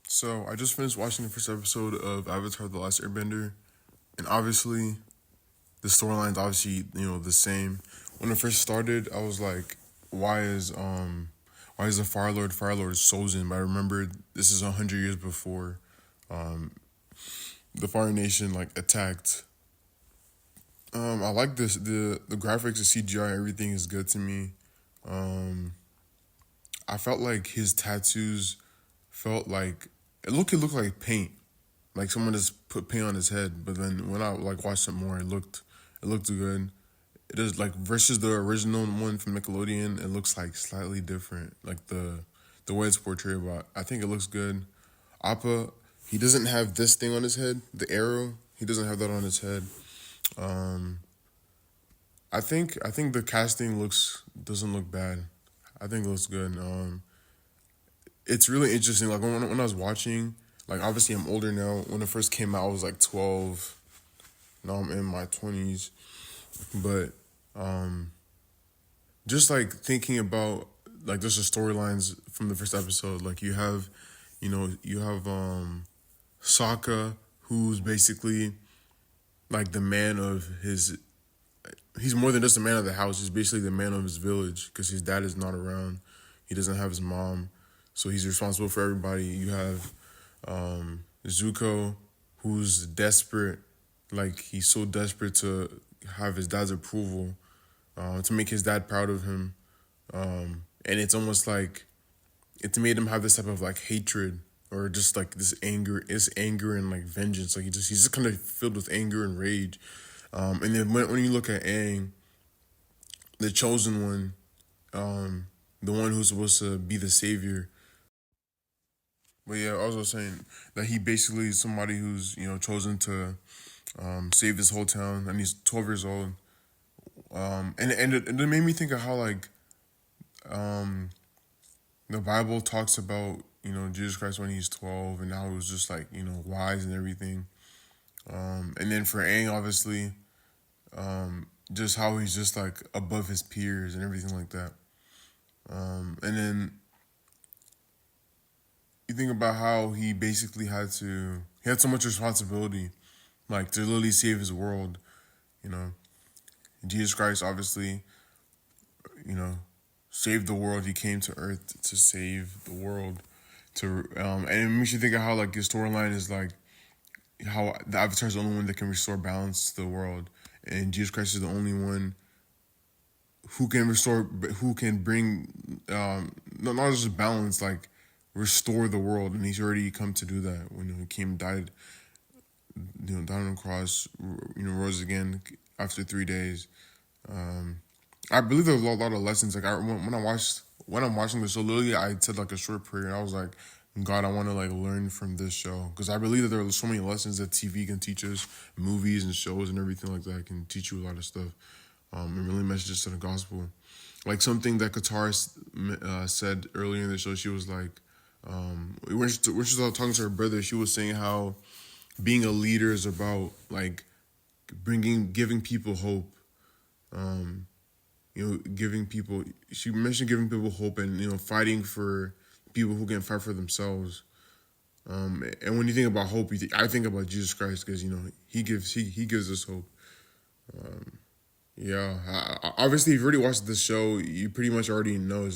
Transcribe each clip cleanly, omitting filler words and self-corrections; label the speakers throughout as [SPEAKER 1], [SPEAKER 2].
[SPEAKER 1] So I just finished watching the first episode of Avatar: The Last Airbender, and obviously the storyline's obviously the same. When it first started, I was like, why is the Fire Lord Sozin? But I remember this is 100 years before the Fire Nation like attacked. I like this the graphics, the CGI, everything is good to me. Um, I felt like his tattoos felt like it looked like paint. Like someone just put paint on his head, but then when I like watched it more, it looked good. It is like versus the original one from Nickelodeon. It looks like slightly different, like the way it's portrayed. But I think it looks good. Appa, he doesn't have this thing on his head, the arrow. He doesn't have that on his head. Um, I think the casting looks doesn't look bad. I think it looks good. It's really interesting. Like when I was watching, like obviously I'm older now. When it first came out, I was like 12. Now I'm in my 20s. But just like thinking about like just the storylines from the first episode, like you have Sokka, who's basically like the man of his. He's more than just a man of the house. He's basically the man of his village because his dad is not around. He doesn't have his mom, so he's responsible for everybody. You have Zuko, who's desperate. Like he's so desperate to have his dad's approval, to make his dad proud of him. And it's almost like it made him have this type of like hatred or just like this anger and like vengeance. Like he's just kind of filled with anger and rage. And then when you look at Aang, the chosen one, the one who's supposed to be the savior. But yeah, I was also saying that he basically is somebody who's chosen to save this whole town, and he's 12 years old. And it made me think of how like um, the Bible talks about Jesus Christ when he's 12, and how he was just like wise and everything. And then for Aang, obviously, just how he's just like above his peers and everything like that. And then you think about how he had so much responsibility, like to literally save his world. You know, Jesus Christ obviously, you know, saved the world. He came to Earth to save the world. And it makes you think of how like his storyline is like how the Avatar is the only one that can restore balance to the world, and Jesus Christ is the only one who can bring not just balance, like restore the world, and he's already come to do that when he came, died, died on the cross, rose again after 3 days. I believe there's a lot of lessons. Like when I'm watching the show, literally I said like a short prayer, and I was like, God, I want to like learn from this show because I believe that there are so many lessons that TV can teach us, movies and shows and everything like that can teach you a lot of stuff, and really messages to the gospel. Like something that Qatar said earlier in the show, she was like, when she was talking to her brother, she was saying how being a leader is about like giving people hope. Um, giving people. She mentioned giving people hope and fighting for people who can fight for themselves. And when you think about hope, I think about Jesus Christ because he gives us hope. Yeah, obviously, if you already watched the show, you pretty much already know.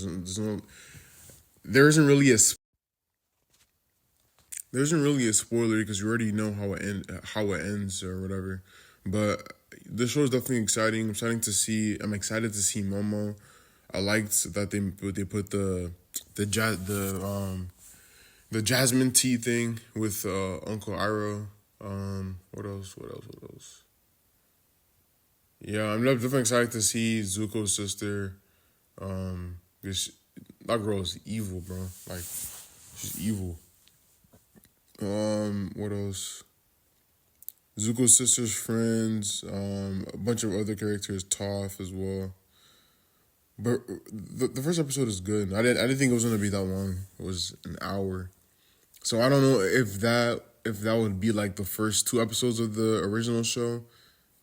[SPEAKER 1] There isn't really a there isn't really a spoiler because you already know how it ends or whatever. But the show is definitely exciting. I'm excited to see Momo. I liked that they put the jasmine tea thing with Uncle Iroh. What else? What else? What else? Yeah, I'm definitely excited to see Zuko's sister. This that girl is evil, bro. Like she's evil. What else? Zuko's sister's friends. A bunch of other characters, Toph as well. But the first episode is good. I didn't think it was gonna be that long. It was an hour. So I don't know if that would be like the first two episodes of the original show,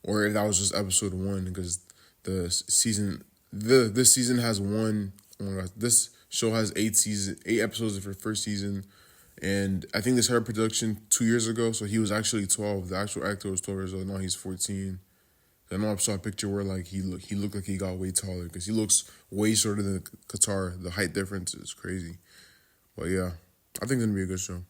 [SPEAKER 1] or if that was just episode one because the season this season has one. Oh my god, this show has eight episodes for the first season, And I think they started production 2 years ago, so he was actually 12. The actual actor was 12 years old. Now he's 14. I know I saw a picture where like he looked like he got way taller because he looks way shorter than Qatar. The height difference is crazy. But yeah, I think it's gonna be a good show.